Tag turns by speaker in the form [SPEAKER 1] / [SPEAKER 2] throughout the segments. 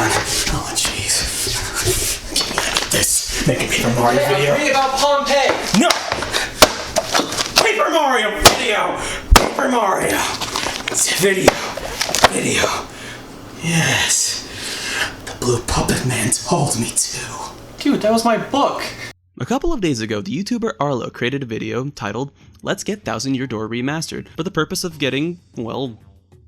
[SPEAKER 1] Oh, jeez. This make a Paper Mario video.
[SPEAKER 2] Read about Pompeii.
[SPEAKER 1] No. Paper Mario video. Paper Mario. Video. Yes. The blue puppet man told me to.
[SPEAKER 2] Dude, that was my book.
[SPEAKER 3] A couple of days ago, the YouTuber Arlo created a video titled, "Let's Get 1000 Year Door Remastered," for the purpose of getting, well,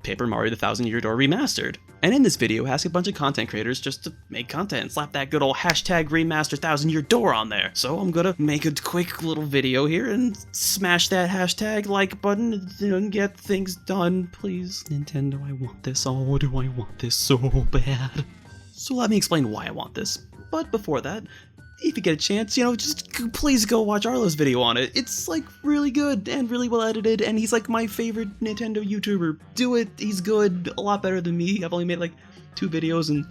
[SPEAKER 3] Paper Mario the 1000 Year Door Remastered. And in this video, asked a bunch of content creators just to make content and slap that good old hashtag remaster 1000 Year Door on there. So I'm gonna make a quick little video here and smash that hashtag like button and get things done, please. Nintendo, I want this. Oh, do I want this so bad? So let me explain why I want this. But before that, if you get a chance, just please go watch Arlo's video on it. It's like really good and really well edited, and he's like my favorite Nintendo YouTuber. Do it, he's good, a lot better than me. I've only made like 2 videos and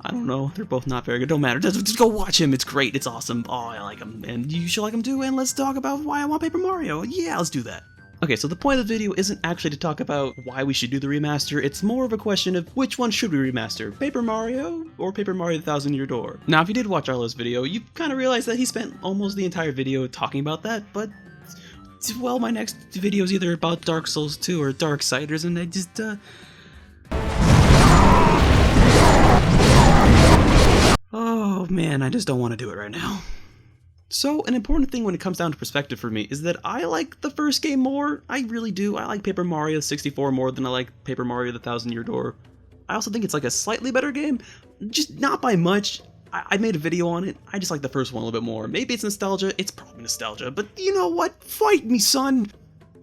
[SPEAKER 3] I don't know, they're both not very good, don't matter. Just go watch him, it's great, it's awesome. Oh, I like him, and you should like him too, and let's talk about why I want Paper Mario. Yeah, let's do that. Okay, so the point of the video isn't actually to talk about why we should do the remaster, it's more of a question of which one should we remaster, Paper Mario or Paper Mario the 1000 Year Door? Now, if you did watch Arlo's video, you kind of realize that he spent almost the entire video talking about that, but, well, my next video is either about Dark Souls 2 or Darksiders, and I just, oh man, I just don't want to do it right now. So, an important thing when it comes down to perspective for me is that I like the first game more. I really do. I like Paper Mario 64 more than I like Paper Mario the 1000 Year Door. I also think it's like a slightly better game, just not by much. I made a video on it. I just like the first one a little bit more. Maybe it's nostalgia. It's probably nostalgia, but you know what? Fight me, son!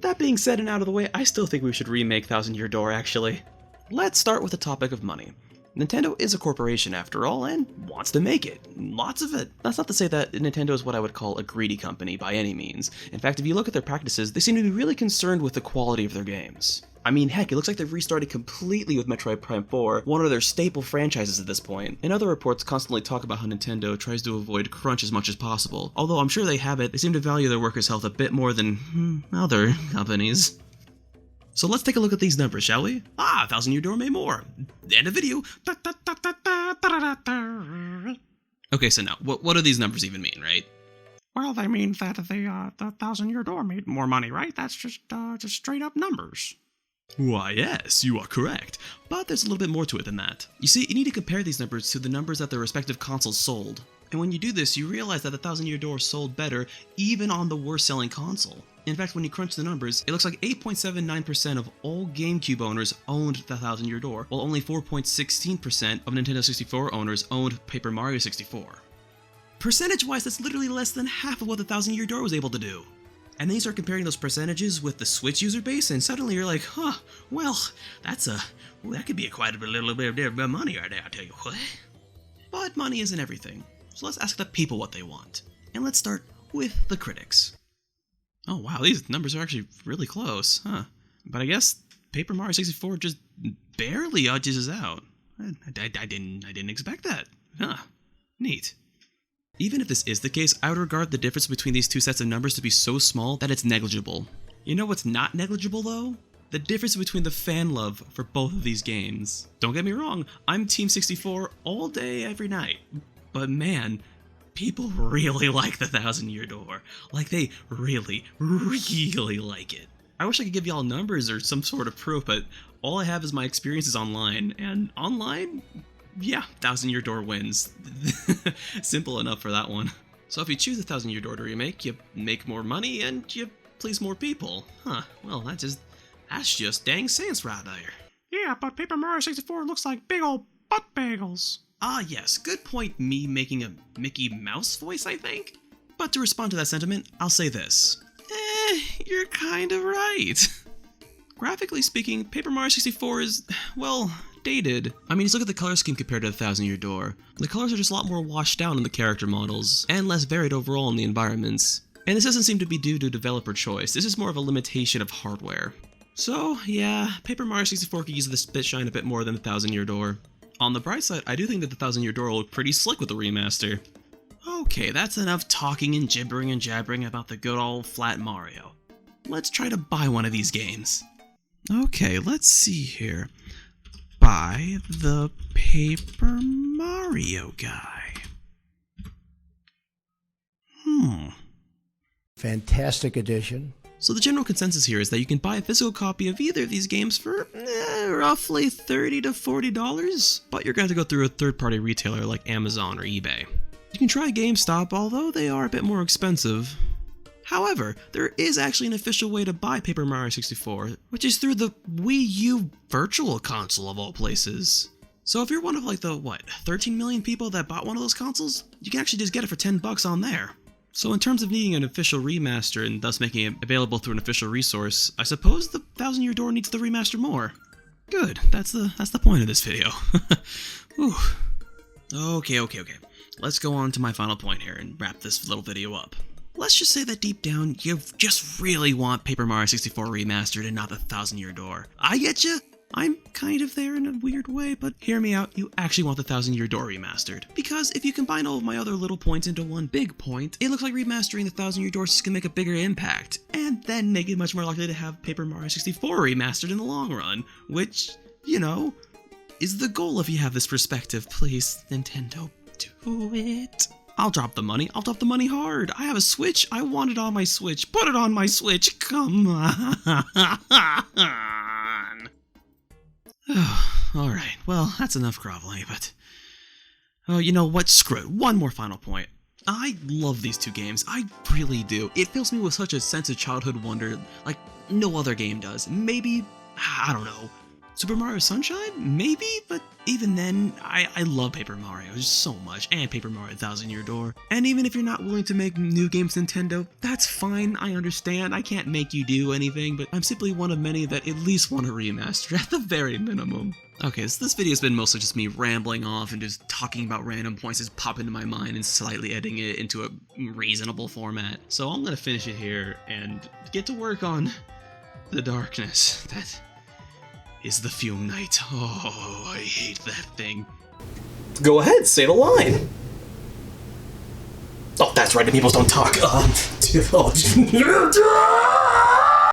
[SPEAKER 3] That being said and out of the way, I still think we should remake 1000 Year Door, actually. Let's start with the topic of money. Nintendo is a corporation after all, and wants to make it. Lots of it. That's not to say that Nintendo is what I would call a greedy company by any means. In fact, if you look at their practices, they seem to be really concerned with the quality of their games. I mean, heck, it looks like they've restarted completely with Metroid Prime 4, one of their staple franchises at this point. And other reports constantly talk about how Nintendo tries to avoid crunch as much as possible. Although I'm sure they have it, they seem to value their workers' health a bit more than other companies. So let's take a look at these numbers, shall we? 1000 Year Door made more. End of video. Okay, so now, what do these numbers even mean, right?
[SPEAKER 4] Well, they mean that the 1000 Year Door made more money, right? That's just straight up numbers.
[SPEAKER 3] Why, yes, you are correct. But there's a little bit more to it than that. You see, you need to compare these numbers to the numbers that their respective consoles sold. And when you do this, you realize that the 1000 Year Door sold better even on the worst selling console. In fact, when you crunch the numbers, it looks like 8.79% of all GameCube owners owned the 1000 Year Door, while only 4.16% of Nintendo 64 owners owned Paper Mario 64. Percentage-wise, that's literally less than half of what the 1000 Year Door was able to do. And then you start comparing those percentages with the Switch user base, and suddenly you're like, well, that could be quite a little bit of money right there, I'll tell you what. But money isn't everything, so let's ask the people what they want. And let's start with the critics. Oh wow, these numbers are actually really close, huh? But I guess Paper Mario 64 just barely edges out. I didn't expect that. Huh. Neat. Even if this is the case, I would regard the difference between these two sets of numbers to be so small that it's negligible. You know what's not negligible though? The difference between the fan love for both of these games. Don't get me wrong, I'm Team 64 all day, every night. But man, people really like the 1000 Year Door. Like, they really, really like it. I wish I could give y'all numbers or some sort of proof, but all I have is my experiences online, and online, yeah, 1000 Year Door wins. Simple enough for that one. So if you choose the 1000 Year Door to remake, you make more money and you please more people. Huh, well, that's just dang sense right there.
[SPEAKER 4] Yeah, but Paper Mario 64 looks like big old butt bagels.
[SPEAKER 3] Ah yes, good point, me making a Mickey Mouse voice, I think? But to respond to that sentiment, I'll say this. You're kinda right. Graphically speaking, Paper Mario 64 is, well, dated. I mean, just look at the color scheme compared to the 1000 Year Door. The colors are just a lot more washed out in the character models, and less varied overall in the environments. And this doesn't seem to be due to developer choice, this is more of a limitation of hardware. So, yeah, Paper Mario 64 could use the spit shine a bit more than the 1000 Year Door. On the bright side, I do think that the 1000 Year Door will look pretty slick with the remaster. Okay, that's enough talking and gibbering and jabbering about the good old flat Mario. Let's try to buy one of these games. Okay, let's see here. by the Paper Mario guy.
[SPEAKER 5] Fantastic edition.
[SPEAKER 3] So the general consensus here is that you can buy a physical copy of either of these games for roughly $30 to $40, but you're going to have to go through a third-party retailer like Amazon or eBay. You can try GameStop, although they are a bit more expensive. However, there is actually an official way to buy Paper Mario 64, which is through the Wii U Virtual Console of all places. So if you're one of 13 million people that bought one of those consoles, you can actually just get it for $10 on there. So in terms of needing an official remaster and thus making it available through an official resource, I suppose the 1000-Year Door needs the remaster more. Good, that's the point of this video. Whew. Okay. Let's go on to my final point here and wrap this little video up. Let's just say that deep down, you just really want Paper Mario 64 remastered and not the 1000-Year Door. I get you. I'm kind of there in a weird way, but hear me out, you actually want the 1000-Year Door remastered. Because if you combine all of my other little points into one big point, it looks like remastering the 1000-Year Door is going to make a bigger impact, and then make it much more likely to have Paper Mario 64 remastered in the long run, which, is the goal if you have this perspective. Please, Nintendo, do it. I'll drop the money hard. I have a Switch, I want it on my Switch. Put it on my Switch, come on. Alright, well, that's enough groveling, but... Oh, you know what? Screw it. One more final point. I love these two games. I really do. It fills me with such a sense of childhood wonder like no other game does. Maybe, I don't know, Super Mario Sunshine? Maybe? But even then, I love Paper Mario just so much, and Paper Mario 1000-Year Door. And even if you're not willing to make new games Nintendo, that's fine, I understand. I can't make you do anything, but I'm simply one of many that at least want a remaster at the very minimum. Okay, so this video's been mostly just me rambling off and just talking about random points that pop into my mind and slightly editing it into a reasonable format. So I'm gonna finish it here and get to work on the darkness that is the Fume Knight. Oh, I hate that thing.
[SPEAKER 2] Go ahead, say the line.
[SPEAKER 1] Oh, that's right, the people don't talk.